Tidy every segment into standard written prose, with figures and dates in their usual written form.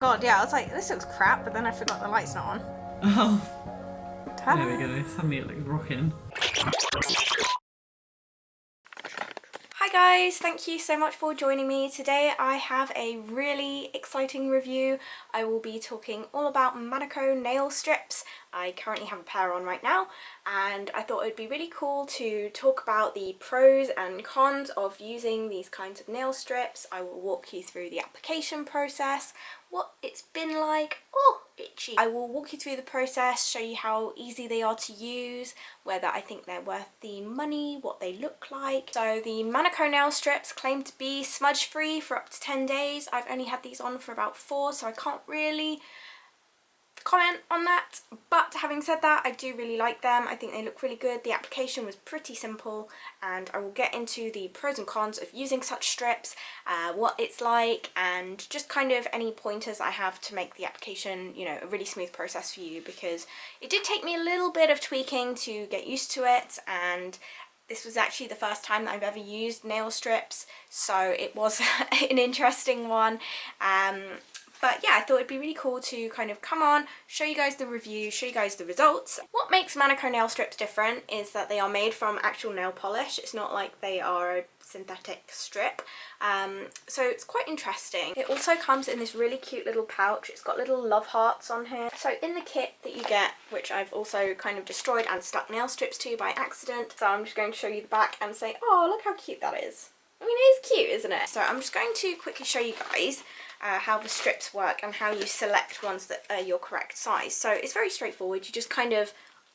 God, yeah, I was like, this looks crap, but then I forgot the light's not on. Oh, Ta-da! there we go. Suddenly it looks rocking. Hi guys, thank you so much for joining me. Today I have a really exciting review. I will be talking all about MANIKO nail strips. I currently have a pair on right now, and I thought it would be really cool to talk about the pros and cons of using these kinds of nail strips. I will walk you through the application process, what it's been like. Oh, itchy. I will walk you through the process, show you how easy they are to use, whether I think they're worth the money, what they look like. So the MANIKO nail strips claim to be smudge free for up to 10 days. I've only had these on for about 4, so I can't really comment on that, but having said that, I do really like them. I think they look really good. The application was pretty simple, and I will get into the pros and cons of using such strips, what it's like, and just kind of any pointers I have to make the application, you know, a really smooth process for you, because it did take me a little bit of tweaking to get used to it, and this was actually the first time that I've ever used nail strips, so it was an interesting one. But yeah, I thought it'd be really cool to kind of come on, show you guys the review, show you guys the results. What makes MANIKO nail strips different is that they are made from actual nail polish. It's not like they are a synthetic strip. So it's quite interesting. It also comes in this really cute little pouch. It's got little love hearts on here. So in the kit that you get, which I've also kind of destroyed and stuck nail strips to by accident, so I'm just going to show you the back and say, oh, look how cute that is. I mean, it is cute, isn't it? So I'm just going to quickly show you guys how the strips work and how you select ones that are your correct size. So it's very straightforward. You just kind of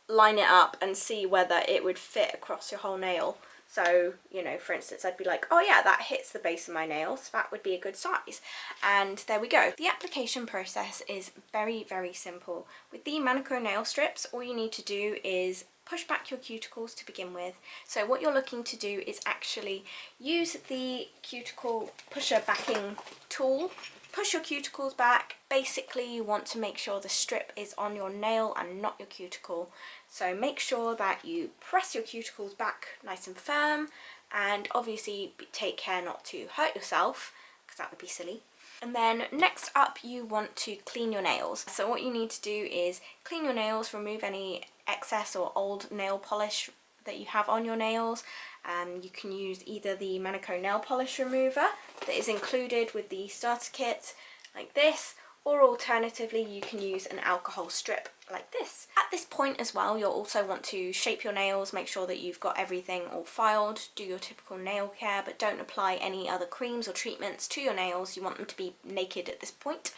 line it up and see whether it would fit across your whole nail. So, you know, for instance, I'd be like, oh yeah, that hits the base of my nail, so that would be a good size. And there we go. The application process is very, very simple. With the MANIKO nail strips, all you need to do is push back your cuticles to begin with. So what you're looking to do is actually use the cuticle pusher backing tool. Push your cuticles back. Basically, you want to make sure the strip is on your nail and not your cuticle. So make sure that you press your cuticles back nice and firm, and obviously take care not to hurt yourself, because that would be silly. And then next up, you want to clean your nails. So what you need to do is clean your nails, remove any excess or old nail polish that you have on your nails. You can use either the MANIKO nail polish remover that is included with the starter kit, like this, or alternatively you can use an alcohol strip like this. At this point as well, you'll also want to shape your nails, make sure that you've got everything all filed, do your typical nail care, but don't apply any other creams or treatments to your nails. You want them to be naked at this point.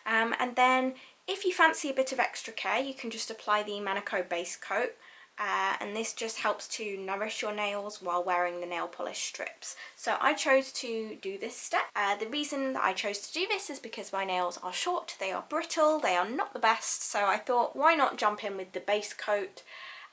And then if you fancy a bit of extra care, you can just apply the MANIKO base coat. And this just helps to nourish your nails while wearing the nail polish strips. So I chose to do this step. The reason that I chose to do this is because my nails are short, they are brittle, they are not the best, so I thought why not jump in with the base coat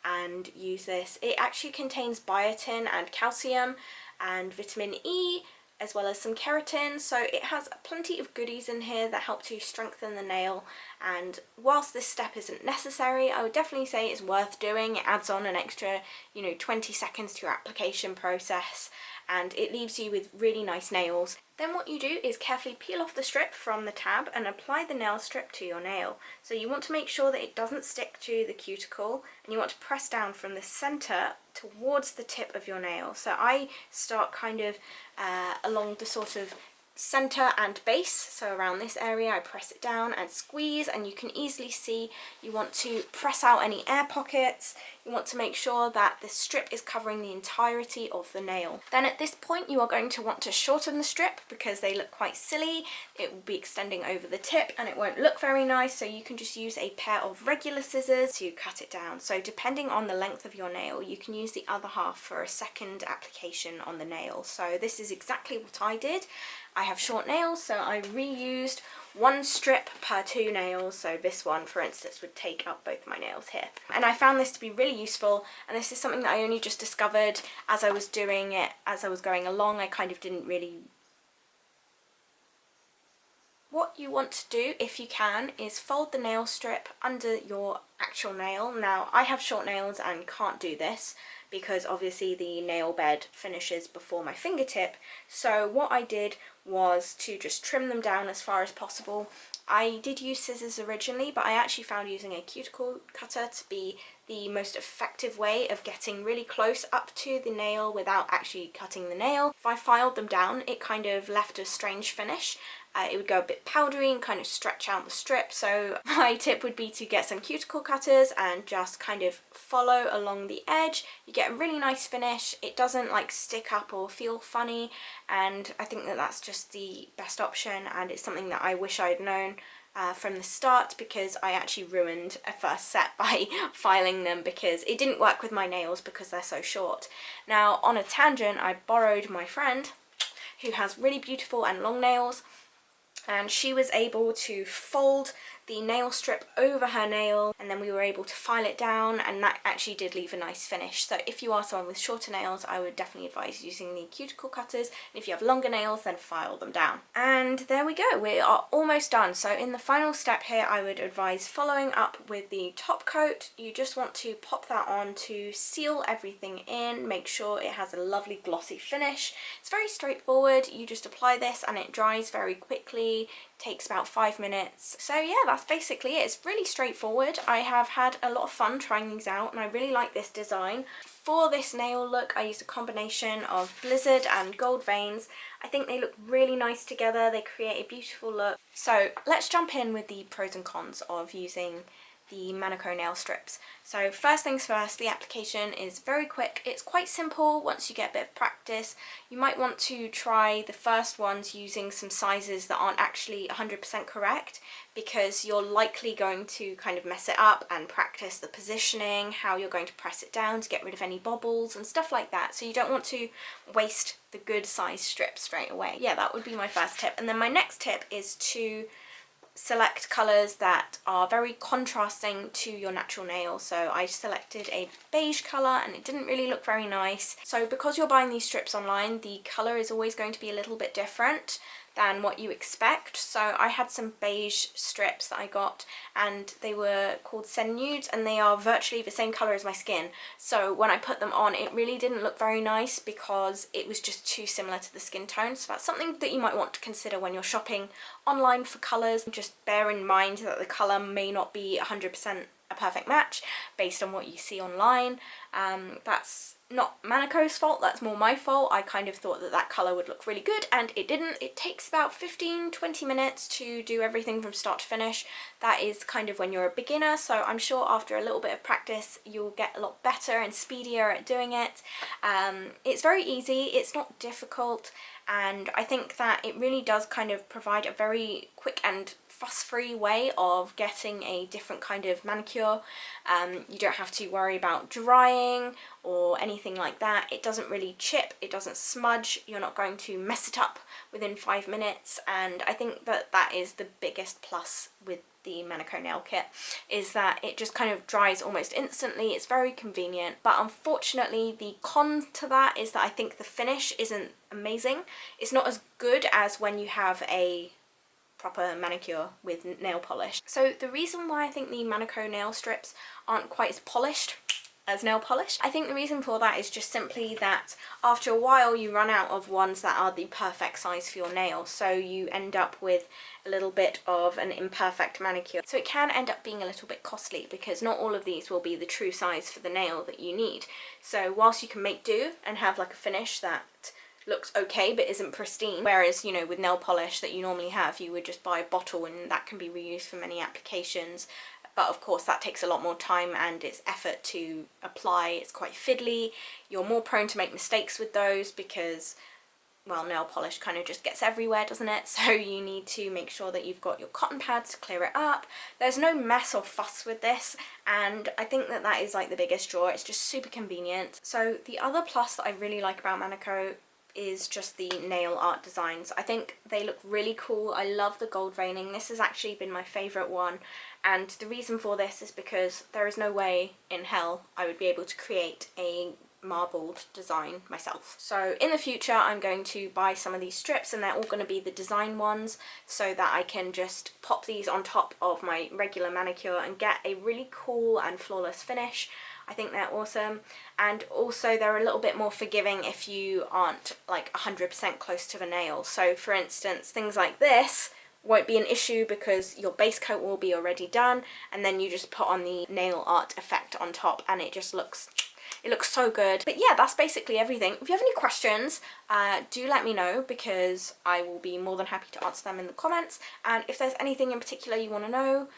and use this. It actually contains biotin and calcium and vitamin E, as well as some keratin, so it has plenty of goodies in here that help to strengthen the nail. And whilst this step isn't necessary, I would definitely say it's worth doing. It adds on an extra, 20 seconds to your application process, and it leaves you with really nice nails. Then what you do is carefully peel off the strip from the tab and apply the nail strip to your nail. So you want to make sure that it doesn't stick to the cuticle, and you want to press down from the centre towards the tip of your nail. So I start kind of along the sort of centre and base, so around this area I press it down and squeeze, and you can easily see you want to press out any air pockets. You want to make sure that the strip is covering the entirety of the nail. Then at this point you are going to want to shorten the strip because they look quite silly. It will be extending over the tip and it won't look very nice, so you can just use a pair of regular scissors to cut it down. So depending on the length of your nail, you can use the other half for a second application on the nail. So this is exactly what I did. I have short nails, so I reused one strip per 2 nails, so this one for instance would take up both my nails here. And I found this to be really useful, and this is something that I only just discovered as I was doing it, as I was going along. I kind of didn't really... What you want to do, if you can, is fold the nail strip under your actual nail. Now, I have short nails and can't do this because obviously the nail bed finishes before my fingertip, so what I did was to just trim them down as far as possible I did use scissors originally, but I actually found using a cuticle cutter to be the most effective way of getting really close up to the nail without actually cutting the nail. If I filed them down, it kind of left a strange finish. It would go a bit powdery and kind of stretch out the strip. So my tip would be to get some cuticle cutters and just kind of follow along the edge. You get a really nice finish. It doesn't like stick up or feel funny, and I think that that's just the best option, and it's something that I wish I'd known from the start, because I actually ruined a first set by filing them because it didn't work with my nails because they're so short. Now, on a tangent, I borrowed my friend who has really beautiful and long nails, and she was able to fold the nail strip over her nail, and then we were able to file it down, and that actually did leave a nice finish. So if you are someone with shorter nails, I would definitely advise using the cuticle cutters, and if you have longer nails, then file them down. And there we go, we are almost done. So in the final step here, I would advise following up with the top coat. You just want to pop that on to seal everything in, make sure it has a lovely glossy finish. It's very straightforward. You just apply this and it dries very quickly, takes about 5 minutes. So yeah, that's basically it. It's really straightforward. I have had a lot of fun trying these out, and I really like this design. For this nail look, I used a combination of Blizzard and gold veins. I think they look really nice together. They create a beautiful look. So let's jump in with the pros and cons of using the MANIKO nail strips. So first things first, the application is very quick. It's quite simple once you get a bit of practice. You might want to try the first ones using some sizes that aren't actually 100% correct, because you're likely going to kind of mess it up and practice the positioning, how you're going to press it down to get rid of any bobbles and stuff like that. So you don't want to waste the good size strip straight away. Yeah, that would be my first tip. And then my next tip is to select colours that are very contrasting to your natural nail. So I selected a beige colour and it didn't really look very nice. So because you're buying these strips online, the colour is always going to be a little bit different than what you expect. So I had some beige strips that I got, and they were called Send Nudes, and they are virtually the same colour as my skin. So when I put them on, it really didn't look very nice because it was just too similar to the skin tone. So that's something that you might want to consider when you're shopping online for colours. Just bear in mind that the colour may not be 100% a perfect match based on what you see online. That's not MANIKO's fault, that's more my fault. I kind of thought that that colour would look really good, and it didn't. It takes about 15-20 minutes to do everything from start to finish. That is kind of when you're a beginner, so I'm sure after a little bit of practice you'll get a lot better and speedier at doing it. It's very easy, it's not difficult, and I think that it really does kind of provide a very quick and fuss-free way of getting a different kind of manicure. You don't have to worry about drying or anything like that. It doesn't really chip, it doesn't smudge, you're not going to mess it up within 5 minutes, and I think that that is the biggest plus with the MANIKO nail kit, is that it just kind of dries almost instantly. It's very convenient, but unfortunately the con to that is that I think the finish isn't amazing. It's not as good as when you have a proper manicure with nail polish. So the reason why I think the MANIKO nail strips aren't quite as polished as nail polish, I think the reason for that is just simply that after a while you run out of ones that are the perfect size for your nail, so you end up with a little bit of an imperfect manicure. So it can end up being a little bit costly because not all of these will be the true size for the nail that you need. So whilst you can make do and have like a finish that looks okay but isn't pristine, whereas, you know, with nail polish that you normally have, you would just buy a bottle and that can be reused for many applications. But of course that takes a lot more time and it's effort to apply. It's quite fiddly. You're more prone to make mistakes with those because, well, nail polish kind of just gets everywhere, doesn't it? So you need to make sure that you've got your cotton pads to clear it up. There's no mess or fuss with this, and I think that that is like the biggest draw. It's just super convenient. So the other plus that I really like about MANIKO is just the nail art designs. I think they look really cool. I love the gold veining. This has actually been my favourite one, and the reason for this is because there is no way in hell I would be able to create a marbled design myself. So in the future I'm going to buy some of these strips, and they're all going to be the design ones, so that I can just pop these on top of my regular manicure and get a really cool and flawless finish. I think they're awesome, and also they're a little bit more forgiving if you aren't like 100% close to the nail. So for instance, things like this won't be an issue because your base coat will be already done, and then you just put on the nail art effect on top and it just looks, it looks so good. But yeah, that's basically everything. If you have any questions, do let me know, because I will be more than happy to answer them in the comments. And if there's anything in particular you want to know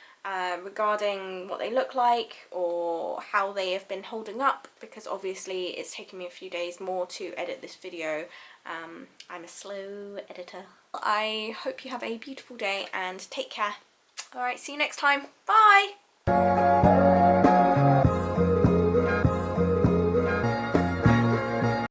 regarding what they look like or how they have been holding up, because obviously it's taken me a few days more to edit this video. I'm a slow editor. I hope you have a beautiful day and take care. Alright, see you next time. Bye!